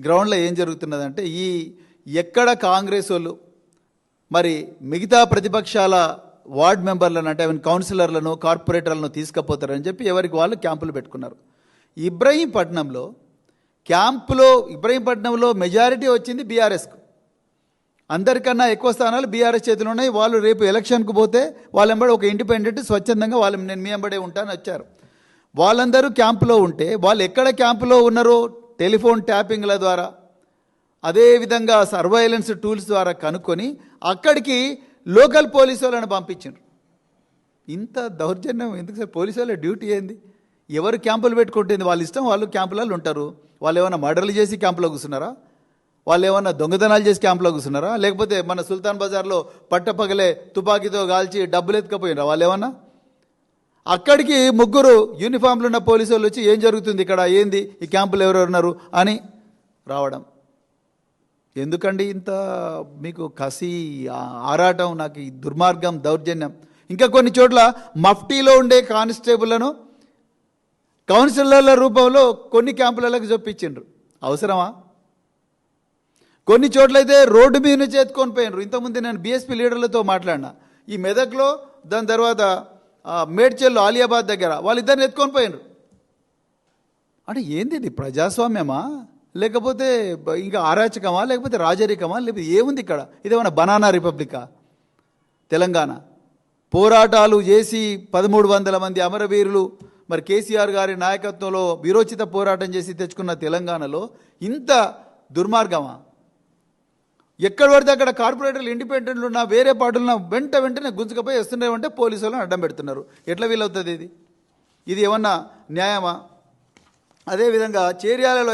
గ్రౌండ్లో ఏం జరుగుతున్నదంటే ఎక్కడ కాంగ్రెస్ వాళ్ళు మరి మిగతా ప్రతిపక్షాల వార్డ్ మెంబర్లను అంటే కౌన్సిలర్లను కార్పొరేటర్లను తీసుకుపోతారని చెప్పి ఎవరికి వాళ్ళు క్యాంపులు పెట్టుకున్నారు. ఇబ్రహీంపట్నంలో మెజారిటీ వచ్చింది బీఆర్ఎస్కు. అందరికన్నా ఎక్కువ స్థానాలు బీఆర్ఎస్ చేతిలో ఉన్నాయి. వాళ్ళు రేపు ఎలక్షన్కు పోతే వాళ్ళ వెంబడి ఒక ఇండిపెండెంట్ స్వచ్ఛందంగా నేను మీ వెంబడే ఉంటానని వచ్చారు. వాళ్ళందరూ క్యాంపులో ఉంటే వాళ్ళు ఎక్కడ క్యాంపులో ఉన్నారో టెలిఫోన్ ట్యాపింగ్ల ద్వారా అదేవిధంగా సర్వైలెన్స్ టూల్స్ ద్వారా కనుక్కొని అక్కడికి లోకల్ పోలీసు వాళ్ళని పంపించారు. ఇంత దౌర్జన్యం ఎందుకు సార్? పోలీసు వాళ్ళ డ్యూటీ ఏంది? ఎవరు క్యాంపులు పెట్టుకుంటుంది వాళ్ళ ఇష్టం, వాళ్ళు క్యాంపులలో ఉంటారు. వాళ్ళు ఏమైనా మర్డర్లు చేసి క్యాంపులో కూర్చున్నారా? వాళ్ళు ఏమన్నా దొంగతనాలు చేసి క్యాంపులో కూర్చున్నారా? లేకపోతే మన సుల్తాన్ బజార్లో పట్టపగలే తుపాకీతో కాల్చి డబ్బులు ఎత్తుకపోయినారా వాళ్ళు ఏమన్నా? అక్కడికి ముగ్గురు యూనిఫామ్లు ఉన్న పోలీసు వాళ్ళు వచ్చి ఏం జరుగుతుంది ఇక్కడ, ఏంది ఈ క్యాంపులు ఎవరెవరు ఉన్నారు అని రావడం. ఎందుకండి ఇంత మీకు కసి ఆరాటం? నాకు ఈ దుర్మార్గం, దౌర్జన్యం. ఇంకా కొన్ని చోట్ల మఫ్టీలో ఉండే కానిస్టేబుల్లను కౌన్సిలర్ల రూపంలో కొన్ని క్యాంపులకు చొప్పించిండ్రు. అవసరమా? కొన్ని చోట్లయితే రోడ్డు మీద నుంచి ఎత్తుకొని పోయినరు. ఇంతకుముందు నేను బీఎస్పీ లీడర్లతో మాట్లాడినా. ఈ మెదక్లో, దాని తర్వాత మేడ్చల్లో ఆలియాబాద్ దగ్గర వాళ్ళిద్దరిని ఎత్తుకొని పోయినరు. అంటే ఏంది ఇది? ప్రజాస్వామ్యమా లేకపోతే ఇంకా అరాచకమా లేకపోతే రాజరికమా లేకపోతే ఏముంది ఇక్కడ? ఇదేమన్నా బనానా రిపబ్లికా? తెలంగాణ పోరాటాలు చేసి 1300 మంది అమరవీరులు మరి కేసీఆర్ గారి నాయకత్వంలో విరోచిత పోరాటం చేసి తెచ్చుకున్న తెలంగాణలో ఇంత దుర్మార్గమా? ఎక్కడ పడితే అక్కడ కార్పొరేటర్లు, ఇండిపెండెంట్లు ఉన్న వేరే పార్టీలున్న వెంటనే గుంజుకపోయి వస్తున్నారంటే పోలీసు వాళ్ళని అడ్డం పెడుతున్నారు. ఎట్లా వీలవుతుంది ఇది? ఏమన్నా న్యాయమా? అదేవిధంగా చేర్యాలలో